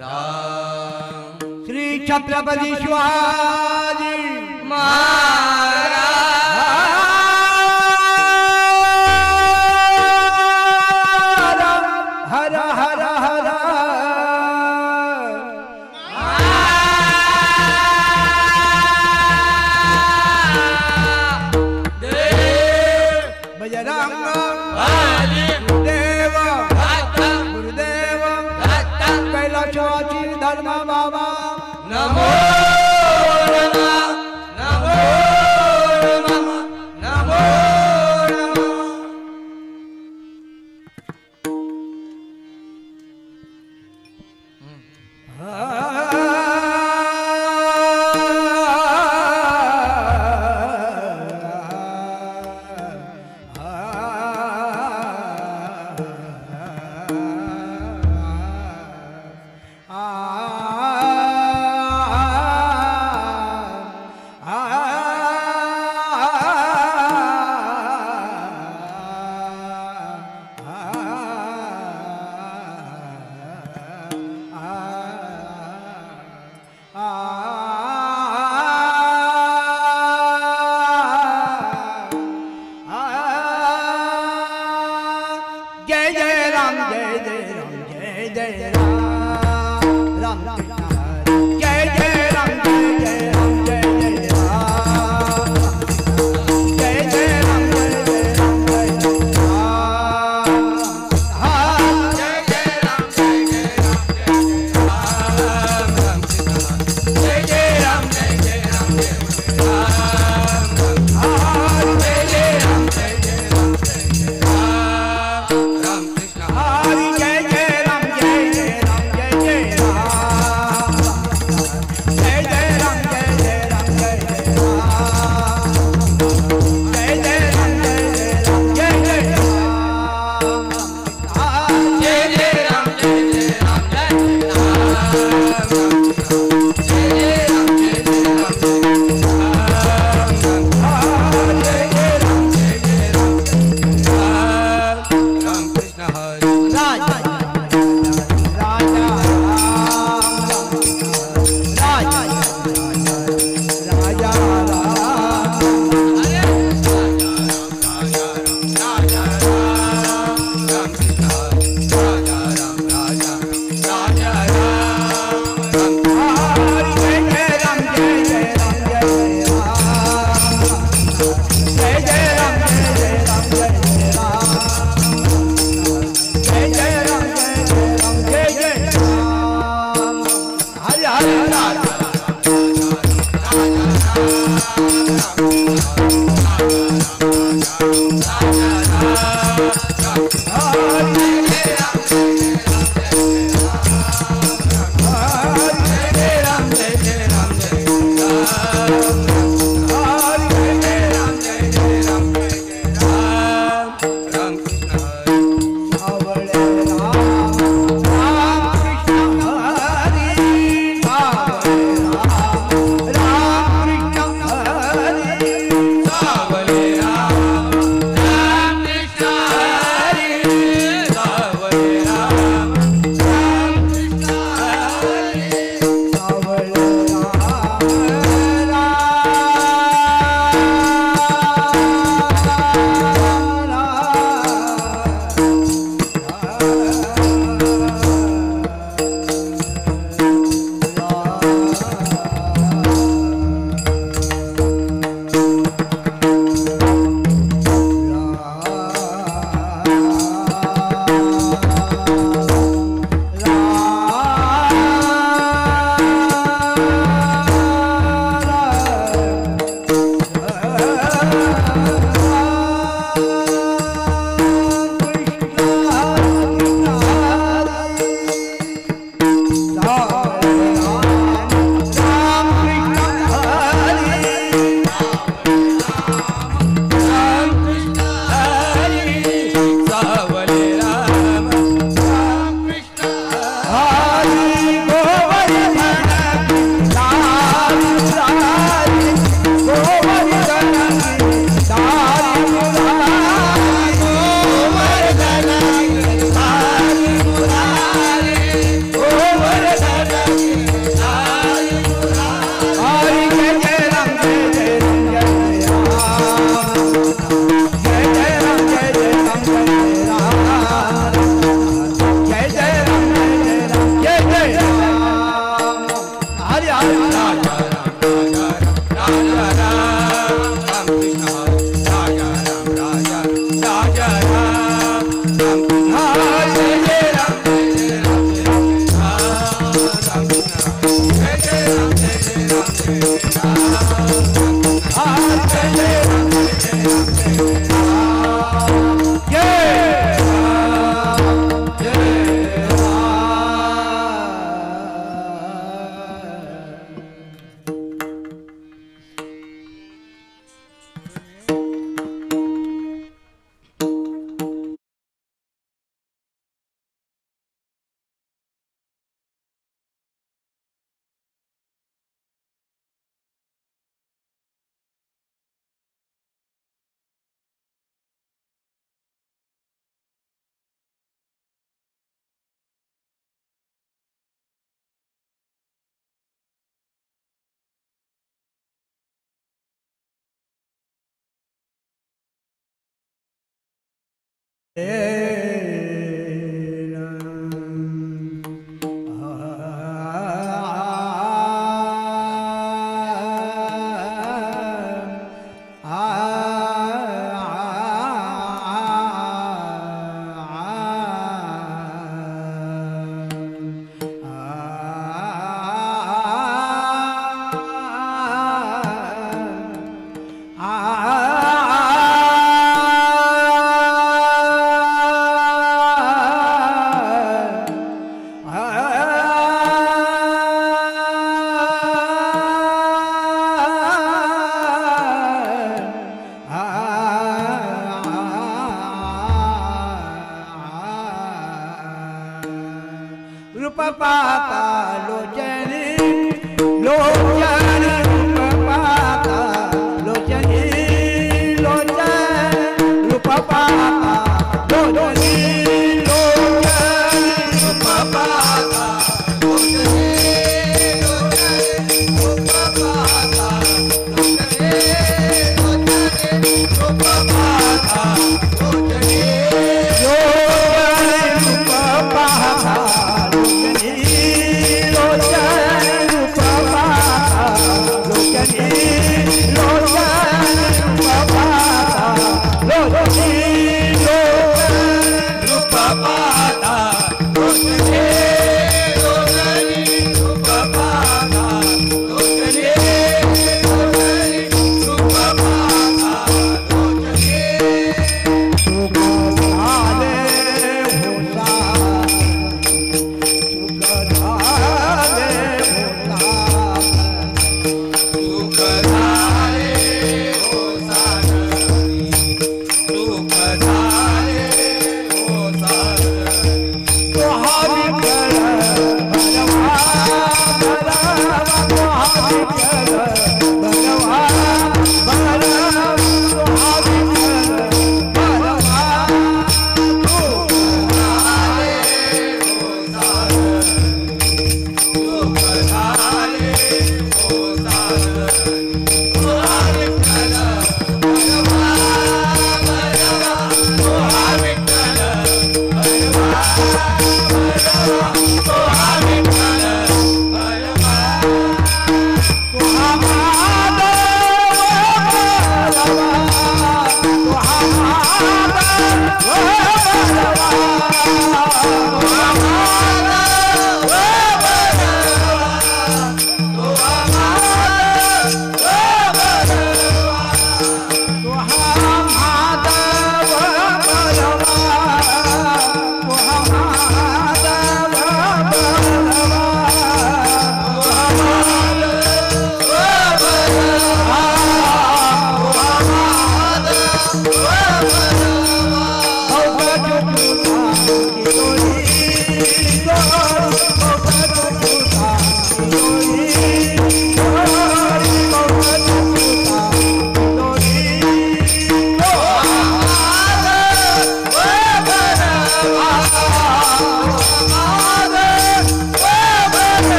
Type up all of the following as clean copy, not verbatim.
राम। श्री छत्रपति शिवाजी महाराज। हर हर हर बजरंग गुरुदेव गुरुदेव कैलाशवासी धर्म बाबा नमो नमः नमो नमः नमो जय जय राम जय जय राम जय जय राम राम राम जय जय राम जय जय राम जय जय राम जय जय राम जय जय राम जय जय राम जय जय राम जय जय राम कृष्ण हरि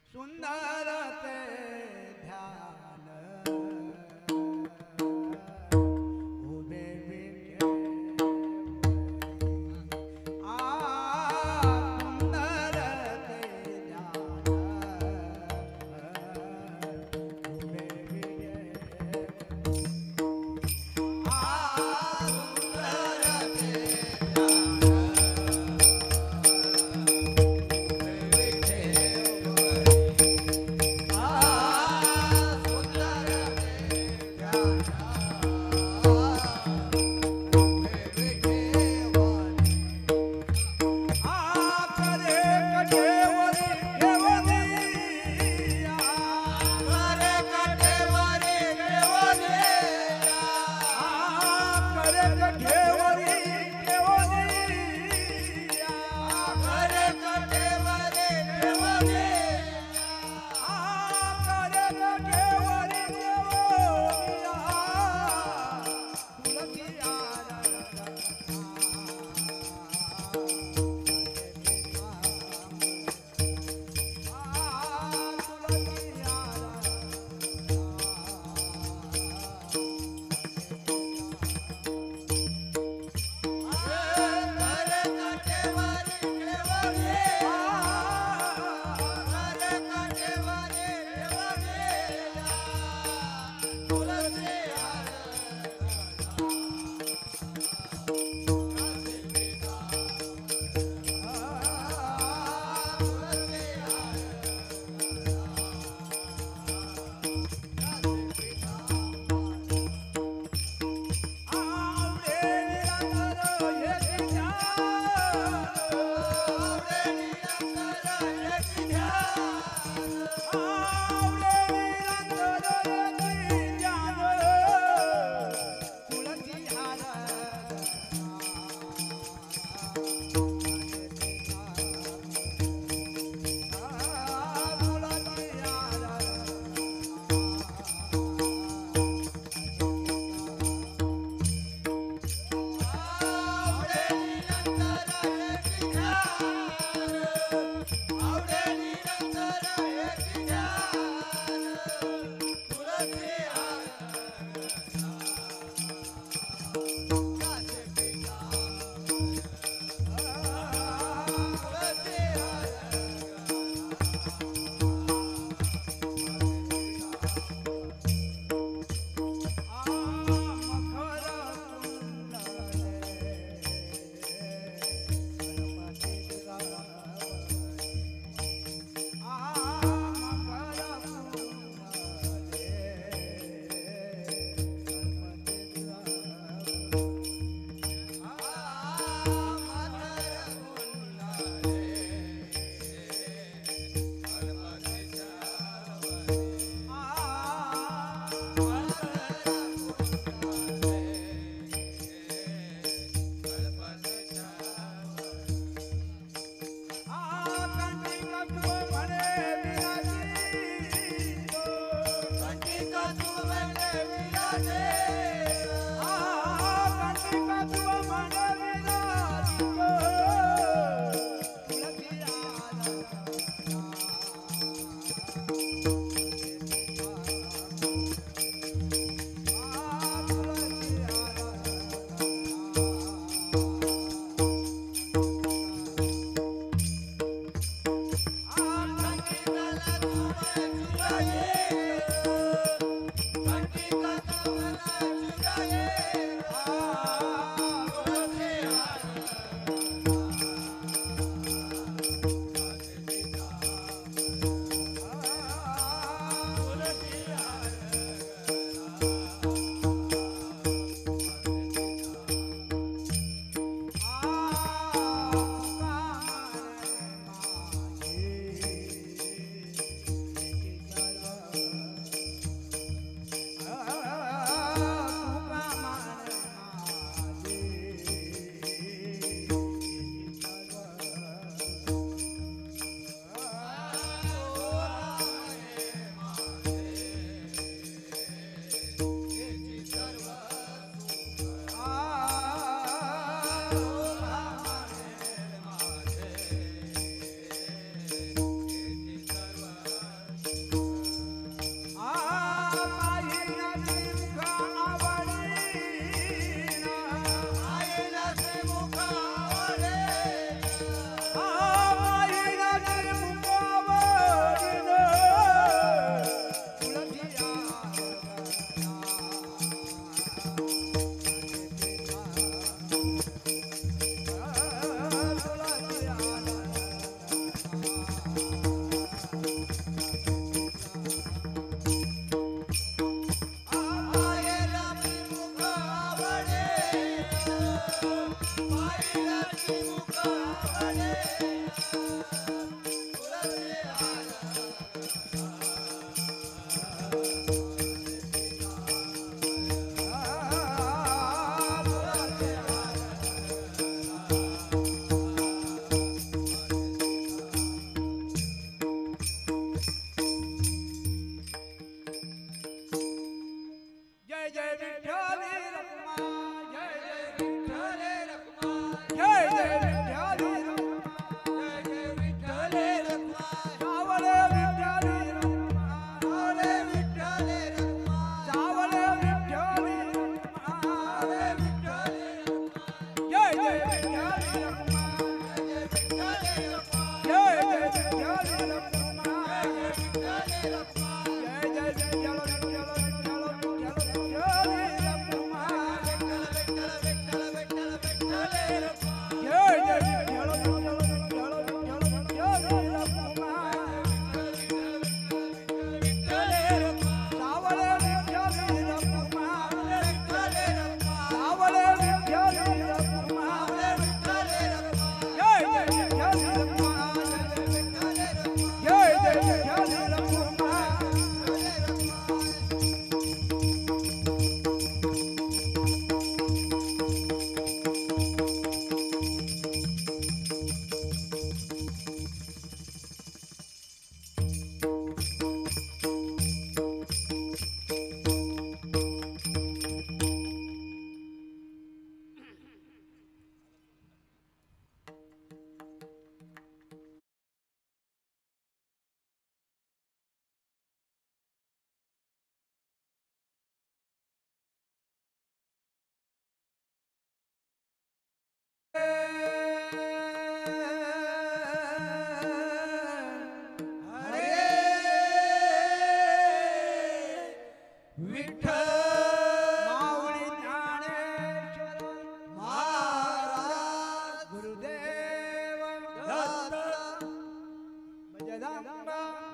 सुंदरते ध्यान उबे विखे सुंदरते ध्यान उबे विखे सुंदरते ध्यान Thank you.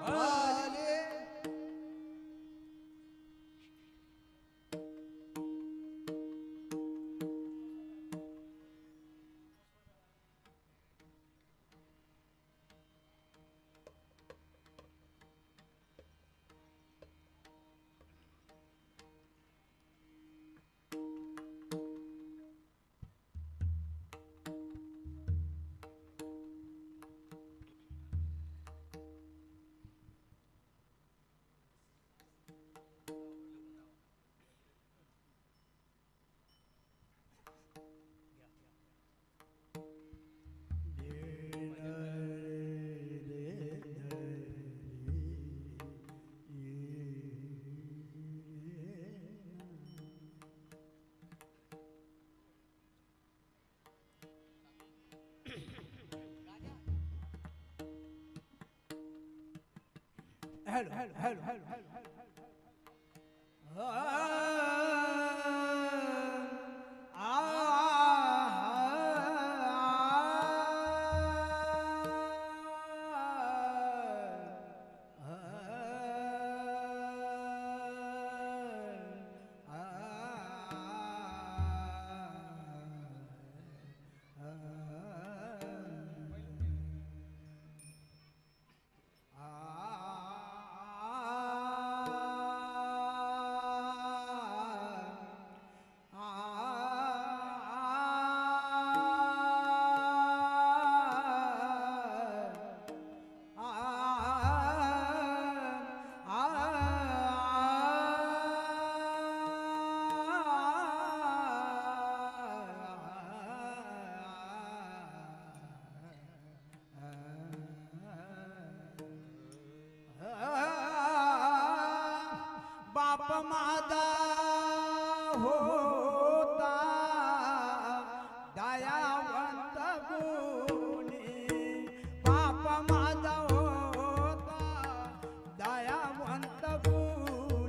हरी बाप माझा होता दयावंत गुणी बाप माझा होता दयावंत गुणी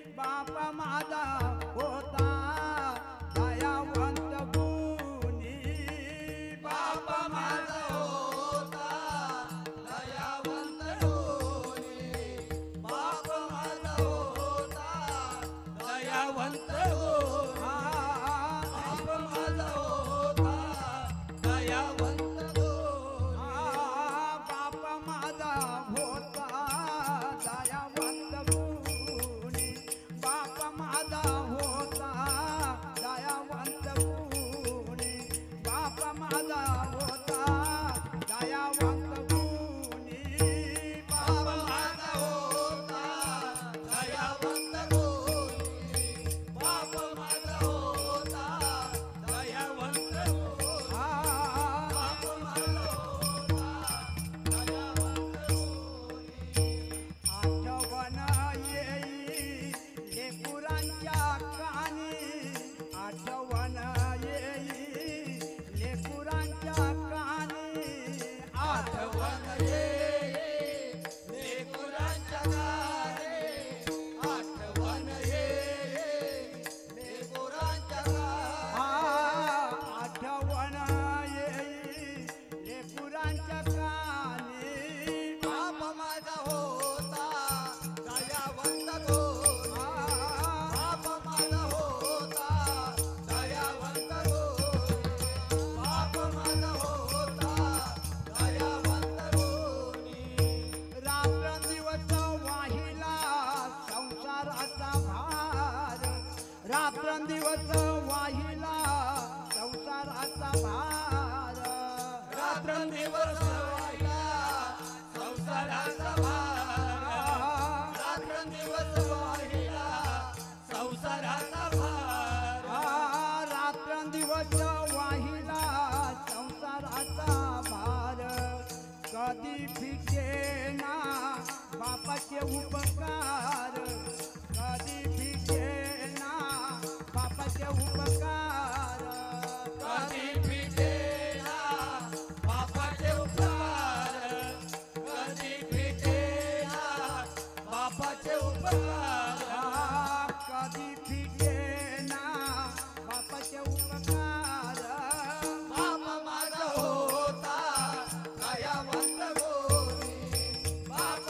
बाप माझा होता दयावंत गुणी बाप माझा होता दयावंत गुणी बाप माझा होता दयावंत गुणी बाप माझा होता दयावंत गुणी बाप माझा होता दयावंत गुणी बाप माझा होता दयावंत गुणी बाप माझा होता दयावंत गुणी बाप माझा होता दयावंत गुणी बाप माझा होता दयावंत गुणी बाप माझा होता दयावंत गुणी आठवण येई लेकुरांच्या कानी आठवण येई लेकुरांच्या कानी आठवण येई लेकुरांच्या कानी आठवण येई लेकुरांच्या कानी आठवण येई लेकुरांच्या कानी बाप माझा होता दयावंत गुणी बाप माझा होता दयावंत गुणी बाप माझा होता दयावंत गुणी रात्रंदिवस वाहिला संसाराचा भार रात्रंदिवस वाहिला संसाराचा भार रात्रंदिवस वाहिला संसाराचा भार रात्रंदिवस वाहिला संसाराचा भार रात्रंदिवस वाहिला संसाराचा भार कधी फिकेना बापाचे उपकार कधी फिकेना बापाचे उपकार कधी फिकेना बापाचे उपकार कधी फिकेना बापाचे उपकार कधी फिकेना बापाचे उपकार बाप माझा होता दयावंत गुणी बाप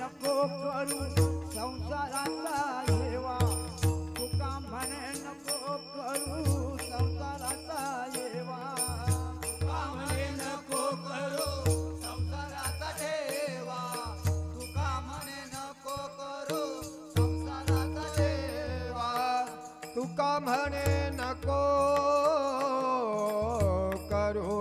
नको करू संसाराचा येवा तुका म्हणे नको करू संसाराचा येवा तुका म्हणे नको करू संसाराचा ठेवा तुका म्हणे नको करू संसाराचा ठेवा तुका म्हणे नको करू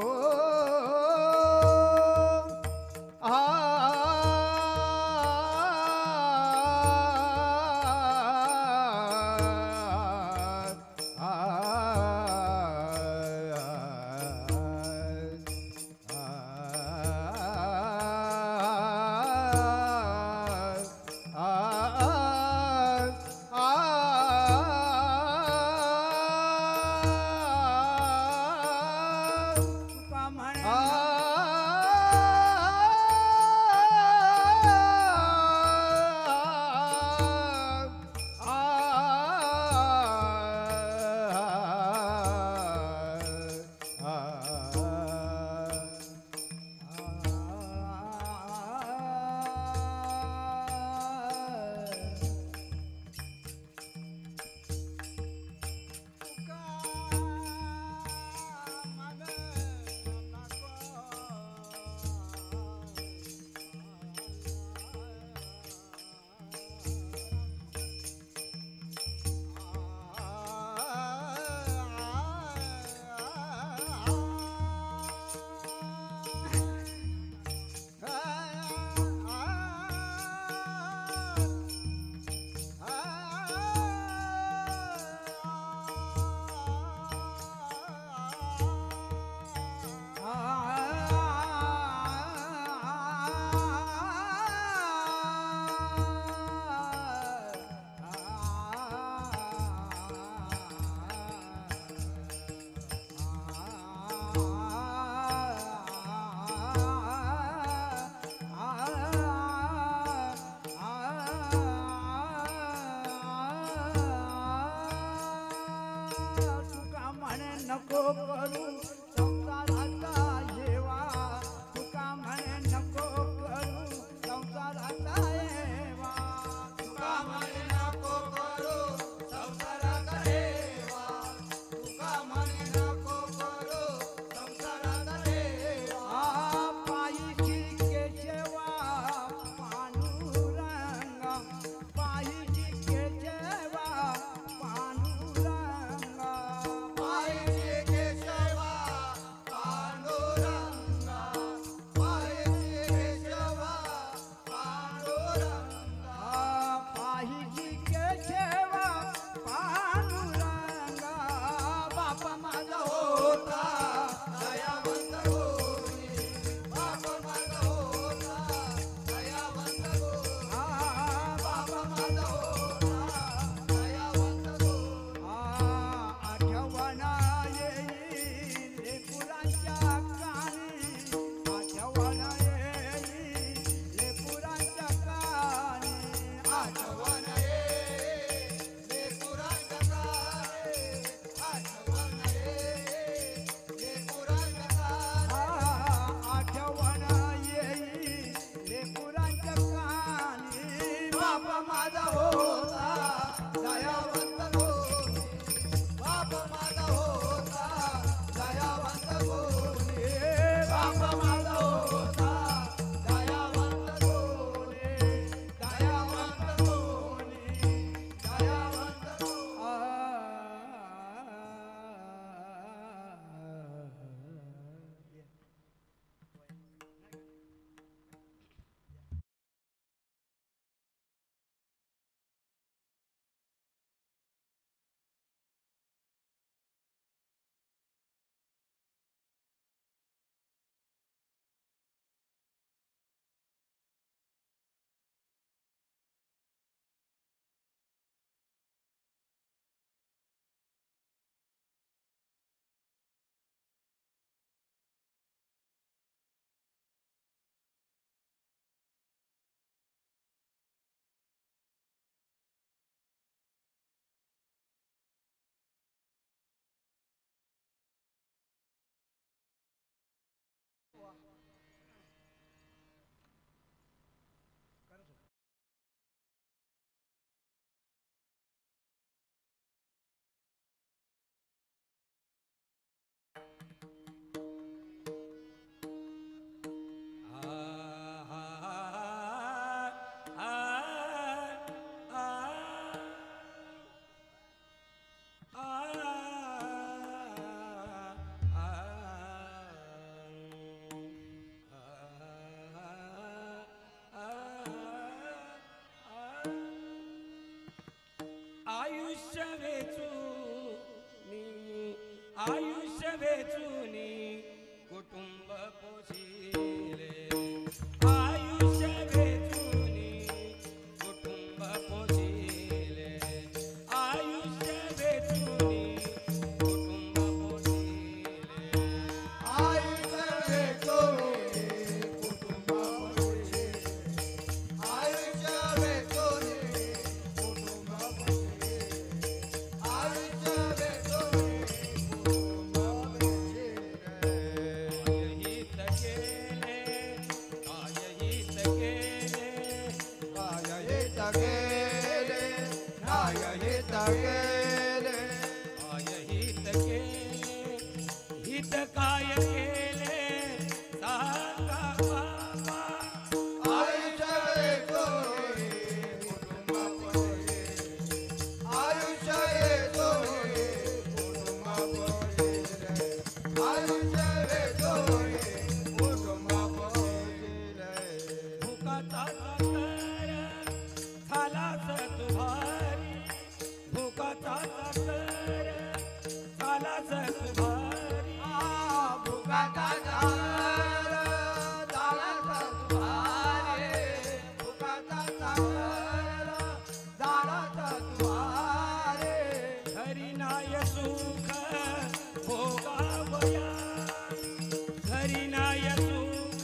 वेचूनी कुटुंब पोशिले आयुष्य वेचूनी कुटुंब पोशिले आयुष्य वेचूनी कुटुंब पोशिले आयुष्य वेचूनी कुटुंब पोशिले आयुष्य वेचूनी कुटुंब पोशिले आयुष्य वेचूनी कुटुंब पोशिले हित केले काय हित केले काय हित केले काय हित केले काय हित केले हित काय केले सांगा बाबा आयुष्य वेचूनी कुटुंब पोशिले आयुष्य वेचूनी कुटुंब पोशिले आयुष्य वेचूनी कुटुंब पोशिले भुकाचा कर झालाच तुभारी भुकाचा कर झालाच तुभारी भुकाचा घर झाला तुझारे भुकाचा घर झाला तुझारे घरी नाय सुख भोगावया घरी नाय सुख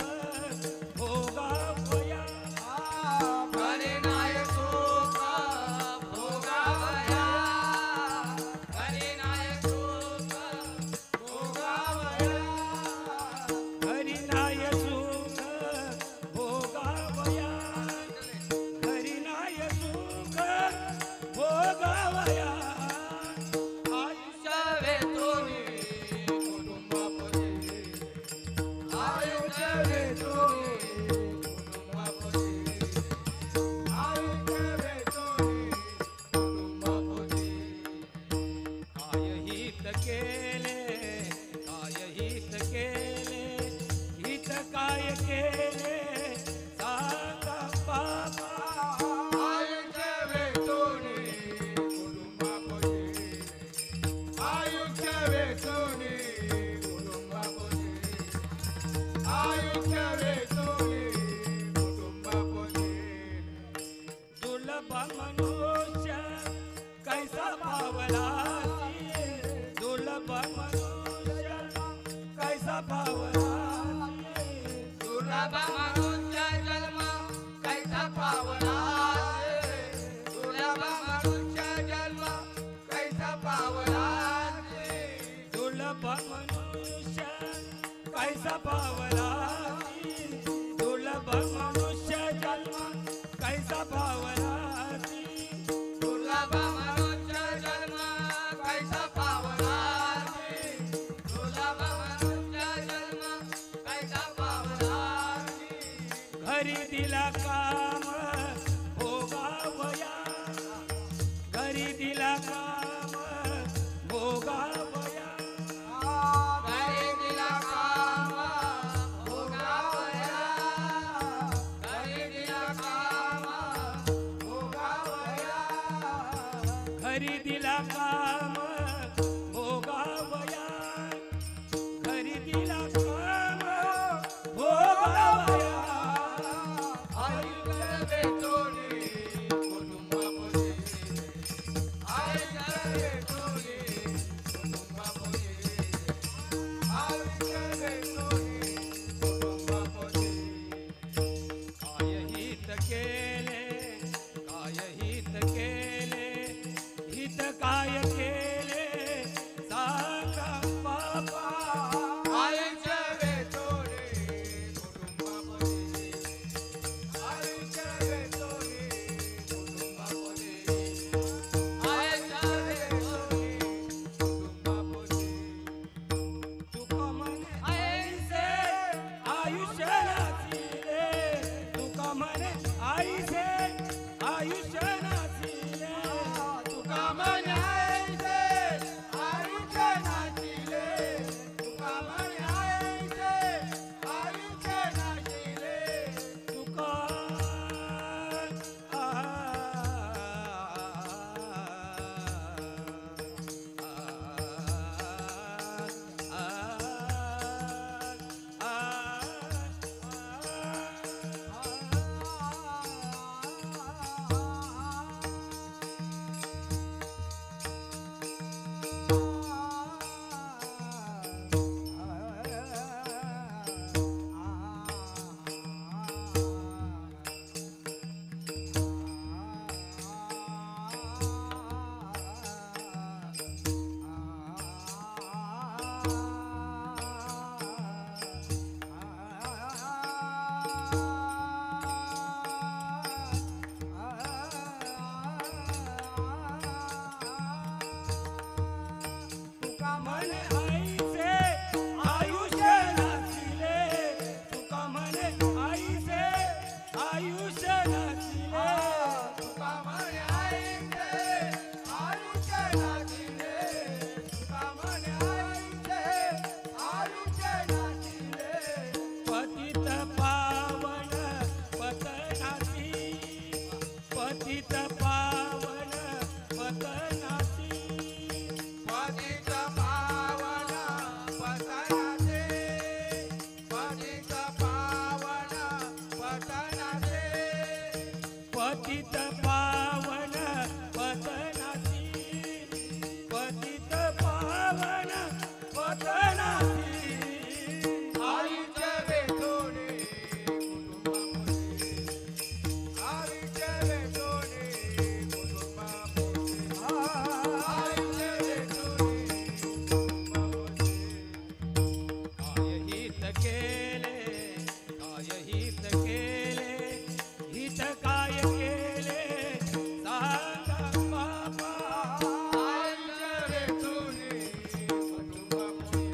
भोगावया घरी नाय सुख भोगावया घरी नाय सुख भोगावया घरी नाय सुख भोगावया घरी नाय सुख भोगावया आयुष्य वेचूनी कुटुंब पोशिले आयुष्य वेचूनी कुटुंब पोशिले आयुष्य वेचूनी कुटुंब पोशिले काय हित केले काय हित केले हित काय केले सांगा बाबा आयुष्य वेचूनी कुटुंब पोशिले आयुष्य वेचूनी कुटुंब पोशिले आयुष्य वेचूनी कुटुंब पोशिले दुर्लभ मनुष्य कैसा पावला दुर्लभ मनुष्य कैसा पावला दुर्लभ मनुष्य जन्म कैसा पावला दुर्लभ मनुष्य जन्म कैसा पावला दुर्लभ मनुष्य कैसा पावला दुर्लभ मनुष्य जन्म कैसा पावला दुर्लभ मनुष्य जन्म कैसा पावला दुर्लभ मनुष्य जन्म कैसा पावला घरी दिला काम भोगावया घरी दिला काम भोगावया घरी दिला काम भोगावया घरी दिला काम भोगावया घरी दिला काम भोगावया घरी दिला काम भोगावया आयुष्य वेचूनी कुटुंब पोशिले आयुष्य वेचूनी कुटुंब पोशिले आयुष्य वेचूनी कुटुंब पोशिले काय हित केले काय हित केले हित काय केले सांगा बाबा आयुष्य वेचूनी कुटुंब पोशिले आयुष्य वेचूनी कुटुंब पोशिले आयुष्य वेचूनी कुटुंब पोशिले तुका म्हणे आईसे आयुष्य नाचिले तुका म्हणे आईसे आयुष्य नाचिले तुका म्हणायचे आयुष्य नाचिले तुका म्हणायचे आयुष्य नाचिले तुका नाचिले तुका म्हणे आईचे आयुष्य नाचिले तुका म्हणे आईचे आयुष्य नाचिले पतित पावन पतनासी पतित पावन पतनासी पतित पावन पतनाचे पतित पावन पतनाचे पतित पावन पतनासी पतित पावन पतनासी आईचे वेठोडे कुटुंबामध्ये आईचे वेठोडे कुटुंबामध्ये आईचे वेठोडे कुटुंबामध्ये काय हित केले काय हित केले हित काय केले सांगा बाबा आईचे वेठोडे कुटुंबामध्ये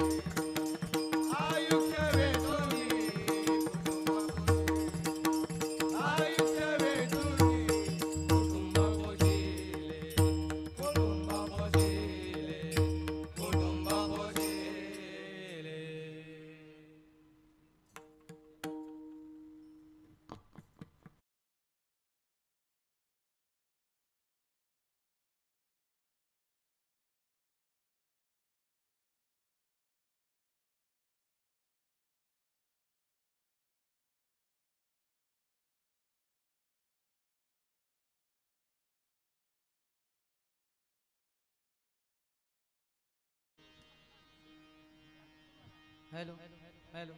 आयुष्य वेठोडे कुटुंबामध्ये आयुष्य वेठोडे कुटुंबामध्ये कुटुंबामध्ये हॅलो हॅलो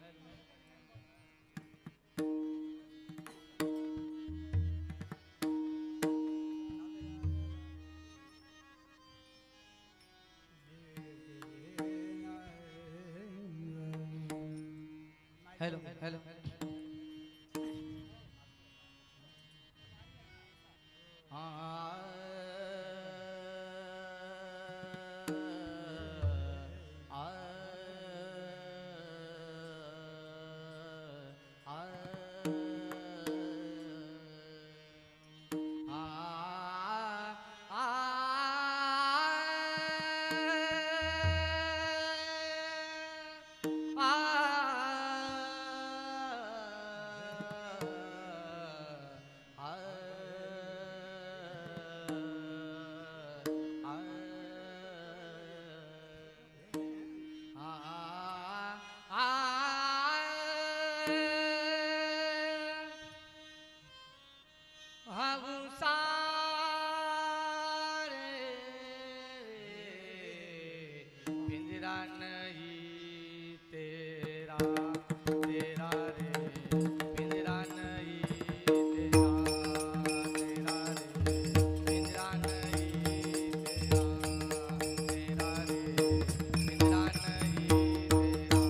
हॅलो हॅलो पिंजरा नहीं तेरा तेरा रे पिंजरा नहीं तेरा तेरा रे पिंजरा नहीं तेरा तेरा रे पिंजरा नहीं तेरा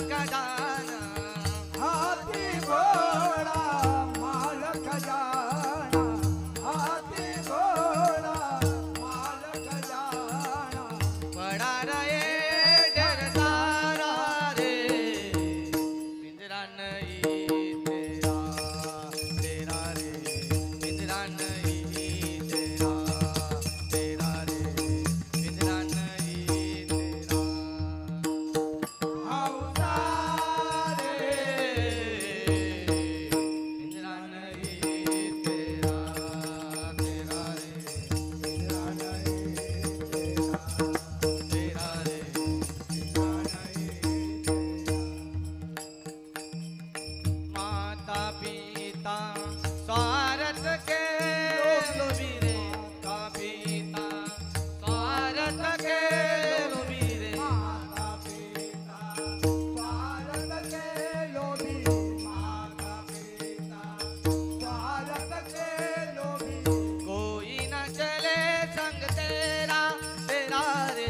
खजाना हाथी घोड़ा माल खजाना हाथी घोड़ा माल खजाना बड़ा रे डरदारा रे पिंजरा नहीं तेरा तेरा रे पिंजरा नहीं तेरा तेरा रे पिंजरा नहीं तेरा हौसा रे पिंजरा नहीं तेरा तेरा रे पिंजरा नहीं तेरा तेरा रे पिंजरा नहीं माता पिता स्वार्थ के लोभी रे माता पिता स्वार्थ के लोभी रे माता पिता स्वार्थ के लोभी माता पिता स्वार्थ के लोभी कोई न चले संग तेरा तेरा रे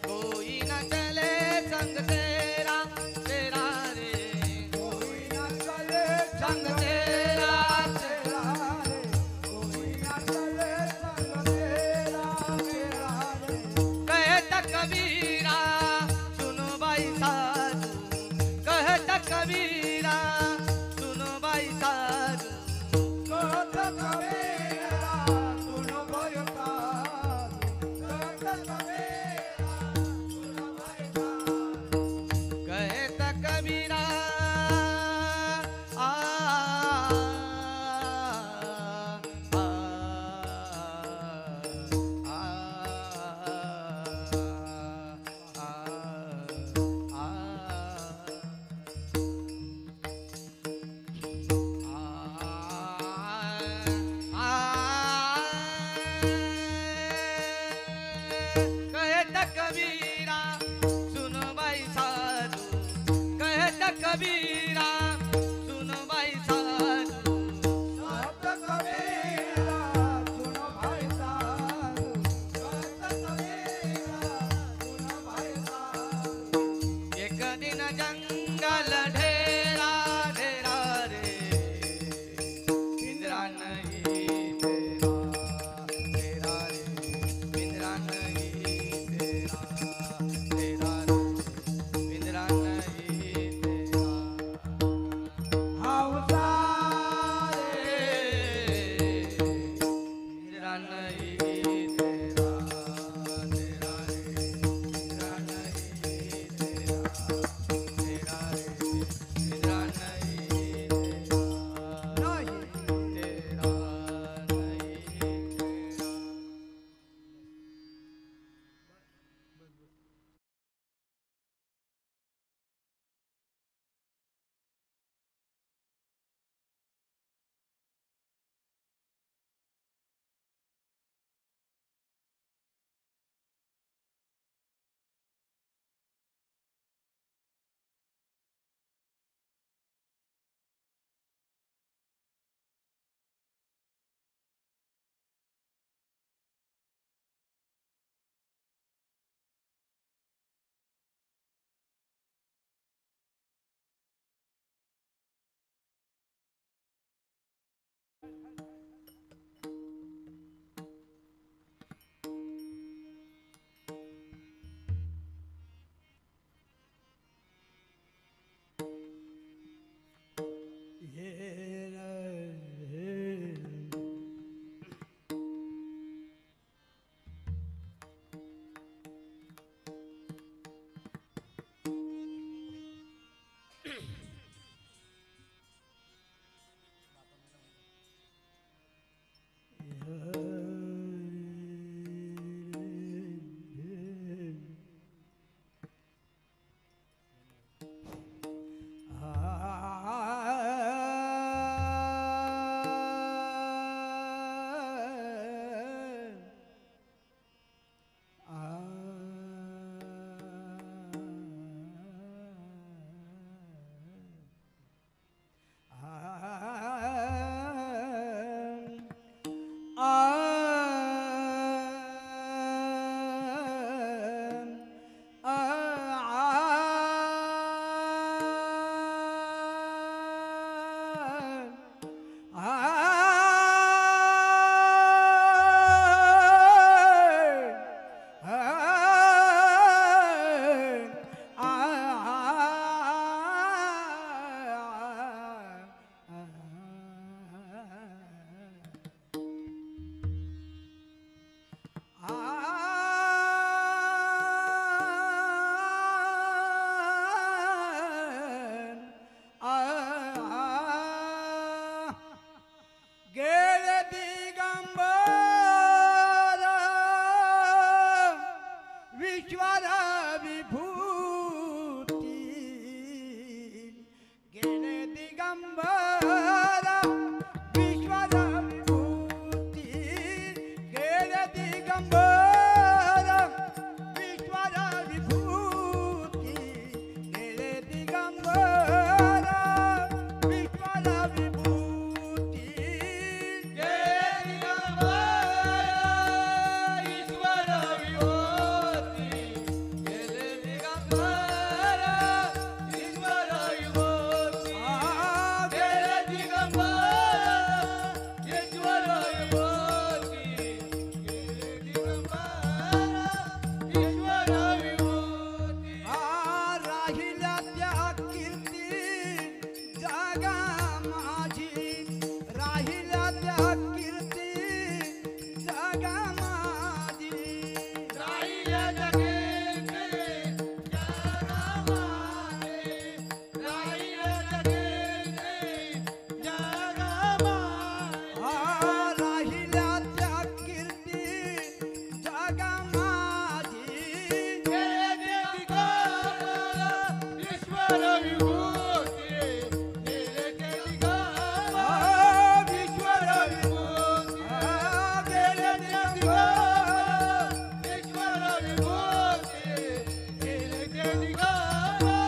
कोई न चले संग तेरा तेरा रे कोई न चले संग तेरा तेरा रे कोई न चले संग तेरा तेरा रे कहत कबीरा सुनो भाई साधु कहत कबीरा सुनो भाई साधु कहत कबीरा सुनो भाई साधु कहत कबीरा सुनो भाई साधु कहत कबीरा आ कहत कबीरा सुनो भाई साधु कहत कबीरा सुनो भाई साधु कहत कबीरा सुनो भाई साधु कहत कबीरा सुनो भाई साधु एक दिन जंगल ढेरा ढेरा रे पिंजरा नहीं तेरा तेरा रे पिंजरा नहीं तेरा तेरा रे पिंजरा नहीं तेरा हौसा रे पिंजरा नहीं तेरा तेरा रे पिंजरा नहीं तेरा तेरा रे विभूती गेले ते दिगाला ईश्वर विभूती गेले ते दिगाला ईश्वर विभूती गेले ते दिगाला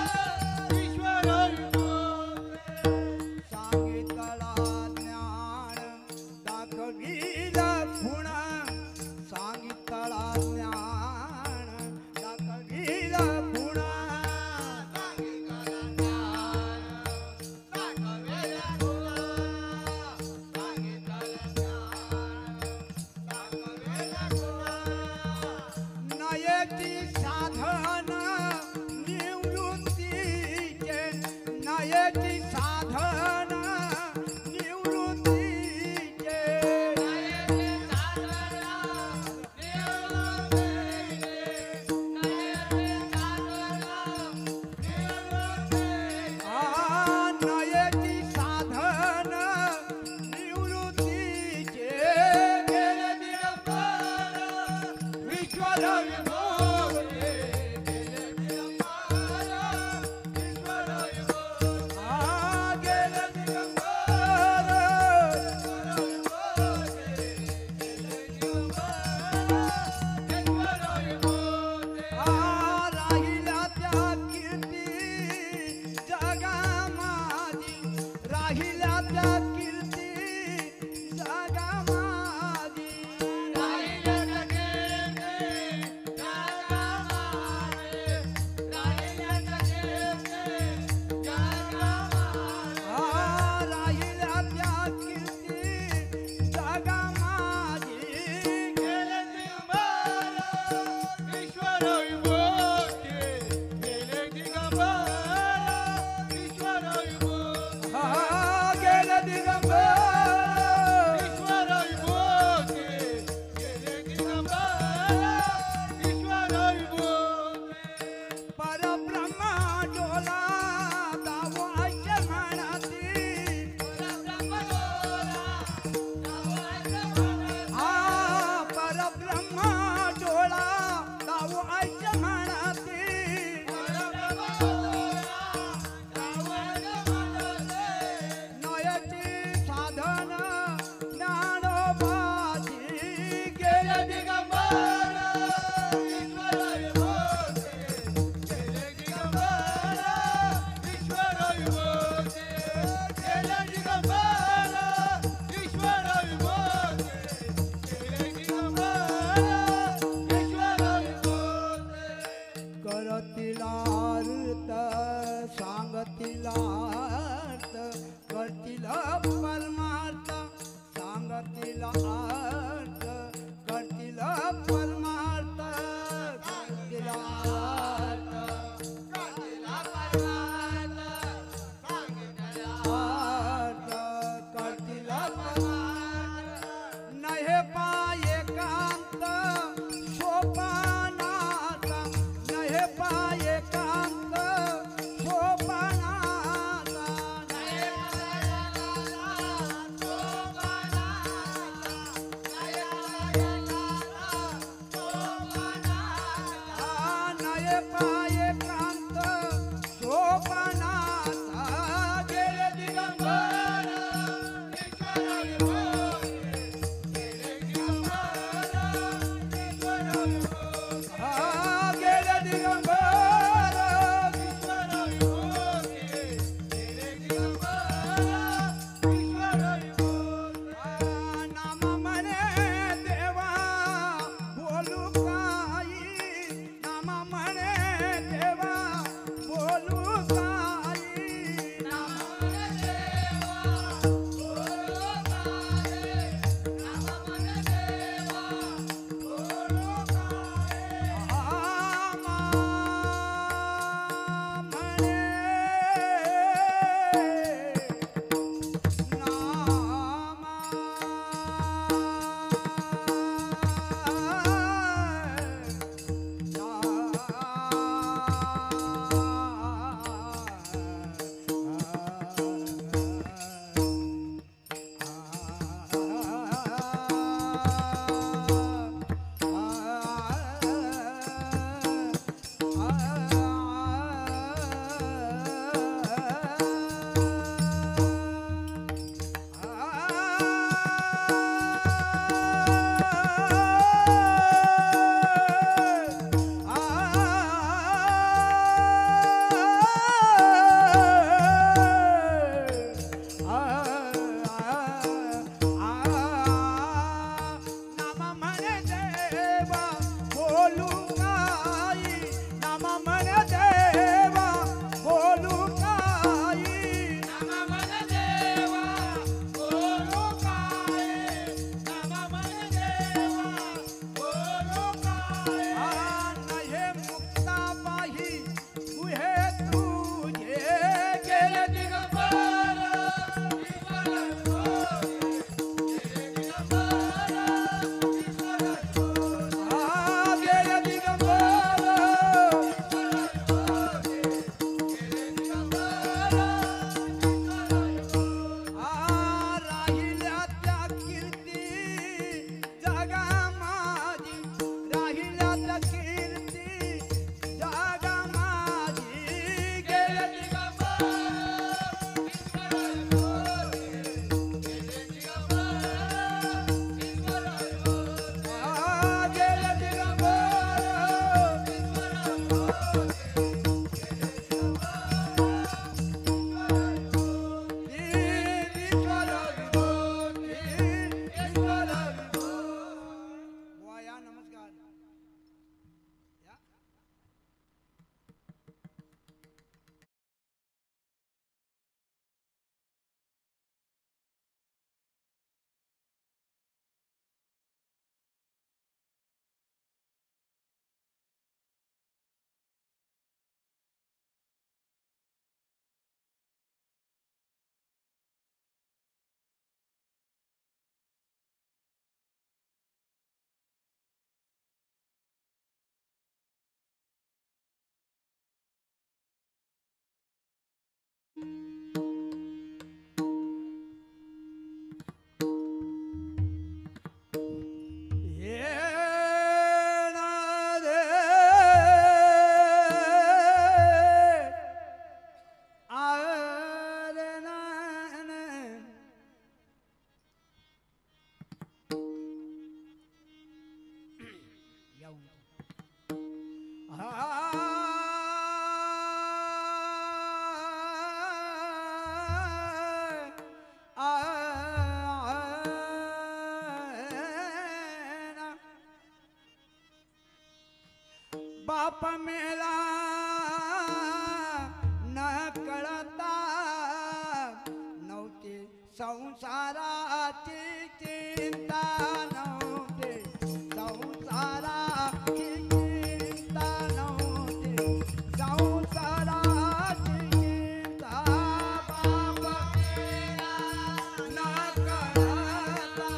ईश्वर विभूती सांगितला ज्ञान दाखवील गुण सांगितला ज्ञान दाखवील गुण नयती साधन निवृत्तीचे नयती साधन निवृत्तीचे नयती साधन निवृत्तीचे गेले दिगंबर ईश्वर विभूती गेले दिगंबर ईश्वर विभूती गेले दिगंबर राहिला त्या कीर्ती जगामादी राहिला त्या कीर्ती जगामादी राहिला त्या कीर्ती जगामादी गेले दिगंबर ईश्वर विभूती गेले दिगंबर ईश्वर विभूती गेले दिगंबर ईश्वर विभूती गेले दिगंबर ईश्वर विभूती परब्रह्म डोला दावाच्या म्हणती परब्रह्म डोळा दावाच्या म्हणती नयती साधन ज्ञानोबाची गेले दिगंबर ईश्वर विभूती गेले दिगंबर ईश्वर विभूती गेले दिगंबर ईश्वर विभूती गेले दिगंबर ईश्वर विभूती करतीला अर्थ सांगतीला अर्थ करतीला परमार्थ सांगतीला अर्थ करतीला परमार्थ करतीला अर्थ अर्थ करतीला परमार्थ नहे पाये कांत सोपानाचा नहे पाये कांत सोपानाचा नहे संसाराची चिंता नव्हते संसाराची चिंता नव्हते संसाराची चिंता पाप केला न करता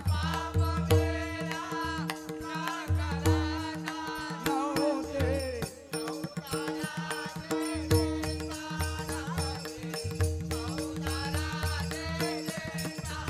पाप केला न करता नव्हते संसाराची चिंता नव्हते संसाराची चिंता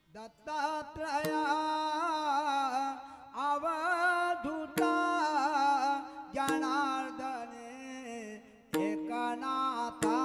दत्तात्रया अवधूता जनार्दने एकनाथा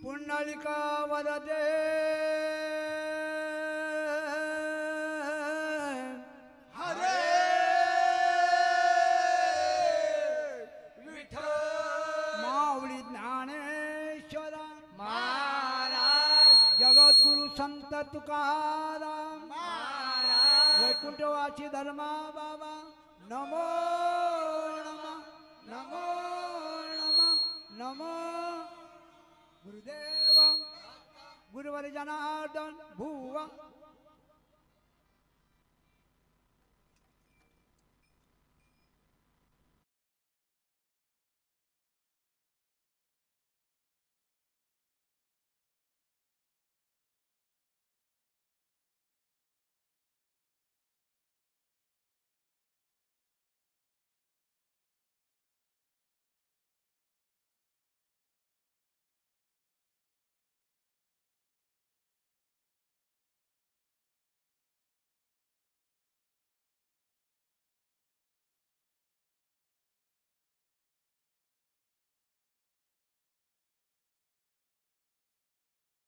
पुंडलिका वदते हरे विठ्ठल माऊली ज्ञानेश्वर महाराज जगद्गुरु संत तुकाराम महाराज वैकुंठवासी धर्मा बाबा नमो नमः नमो नमः नमो गुरुदेव गुरुवर जनार्दन भुवा